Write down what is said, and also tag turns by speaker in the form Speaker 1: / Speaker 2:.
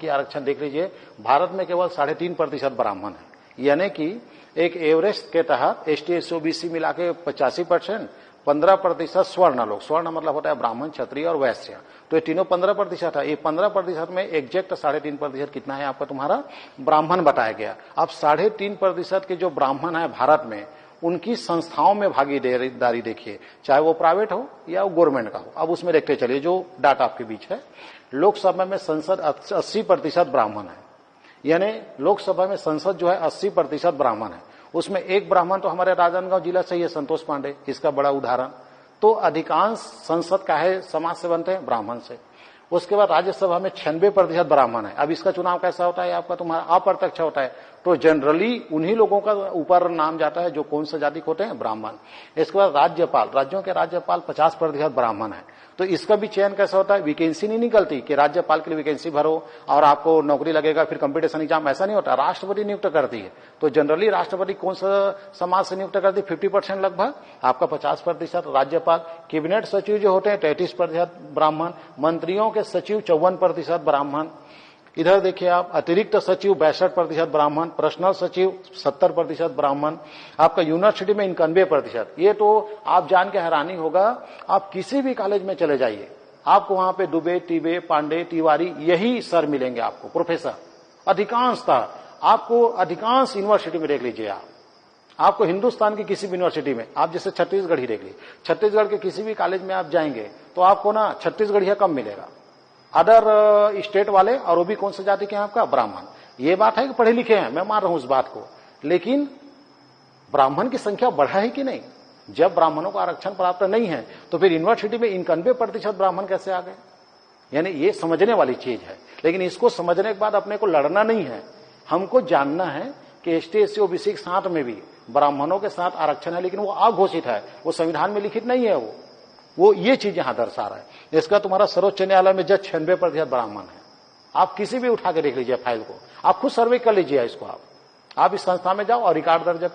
Speaker 1: की आरक्षण देख लीजिए, भारत में केवल 3.5% ब्राह्मण है, यानी कि एक एवरेज के तहत एसटी एससी ओबीसी मिला के 85%, 15% स्वर्ण लोग, स्वर्ण मतलब होता है ब्राह्मण, क्षत्रिय और वैश्य, तो ये तीनों 15% है। ये 15% में एग्जैक्ट 3.5% कितना है आपका तुम्हारा ब्राह्मण बताया गया। अब 3.5% के जो ब्राह्मण है भारत में, उनकी संस्थाओं में भागीदारी देखिए, चाहे वो प्राइवेट हो या वो गवर्नमेंट का हो। अब उसमें देखते चलिए जो डाटा आपके बीच है, लोकसभा में संसद 80% ब्राह्मण है, यानी लोकसभा में संसद जो है 80% ब्राह्मण है। उसमें एक ब्राह्मण तो हमारे राजनांदगांव जिला से ही है, संतोष पांडे, इसका बड़ा उदाहरण। तो अधिकांश संसद का है समाज से बनते हैं ब्राह्मण से। उसके बाद राज्यसभा में 96% ब्राह्मण है। अब इसका चुनाव कैसा होता है आपका तुम्हारा अप्रत्यक्ष होता है, तो जनरली उन्हीं लोगों का ऊपर नाम जाता है जो कौन सा जाति के होते हैं, ब्राह्मण। इसके बाद राज्यपाल, राज्यों के राज्यपाल 50% ब्राह्मण है। तो इसका भी चयन कैसा होता है, वैकेंसी नहीं निकलती कि राज्यपाल के लिए वैकेंसी भरो और आपको नौकरी लगेगा फिर कंपटीशन एग्जाम, ऐसा नहीं होता, राष्ट्रपति नियुक्त करती है। तो जनरली राष्ट्रपति कौन सा समाज से नियुक्त करती है, 50% लगभग, आपका 50% राज्यपाल। कैबिनेट सचिव जो होते हैं 33% ब्राह्मण, मंत्रियों के सचिव 54% ब्राह्मण। इधर देखिए आप, अतिरिक्त सचिव 62% ब्राह्मण, पर्सनल सचिव 70% ब्राह्मण, आपका यूनिवर्सिटी में 91%। ये तो आप जान के हैरानी होगा, आप किसी भी कॉलेज में चले जाइए, आपको वहां पे दुबे, टिबे, पांडे, तिवारी यही सर मिलेंगे आपको, प्रोफेसर अधिकांशतः। आपको अधिकांश यूनिवर्सिटी में देख लीजिए आपको हिंदुस्तान की किसी भी यूनिवर्सिटी में, आप जैसे छत्तीसगढ़ ही देख लीजिए, छत्तीसगढ़ के किसी भी कॉलेज में आप जाएंगे तो आपको ना छत्तीसगढ़िया कम मिलेगा, अदर स्टेट वाले, और वो भी कौन सा जाति के हैं आपका, ब्राह्मण। ये बात है कि पढ़े लिखे हैं, मैं मान रहा हूं उस बात को, लेकिन ब्राह्मण की संख्या बढ़ा है कि नहीं? जब ब्राह्मणों को आरक्षण प्राप्त नहीं है तो फिर यूनिवर्सिटी में 91% ब्राह्मण कैसे आ गए? यानी ये समझने वाली चीज है। लेकिन इसको समझने के बाद अपने को लड़ना नहीं है, हमको जानना है कि एसटी एससी ओबीसी के साथ में भी ब्राह्मणों के साथ आरक्षण है, लेकिन वो अघोषित है, वो संविधान में लिखित नहीं है। वो ये चीज यहां दर्शा रहा है। इसका तुम्हारा सर्वोच्च न्यायालय में जज 96% ब्राह्मण है। आप किसी भी उठा के देख लीजिए फाइल को, आप खुद सर्वे कर लीजिए इसको, आप इस संस्था में जाओ और रिकॉर्ड दर्ज करो।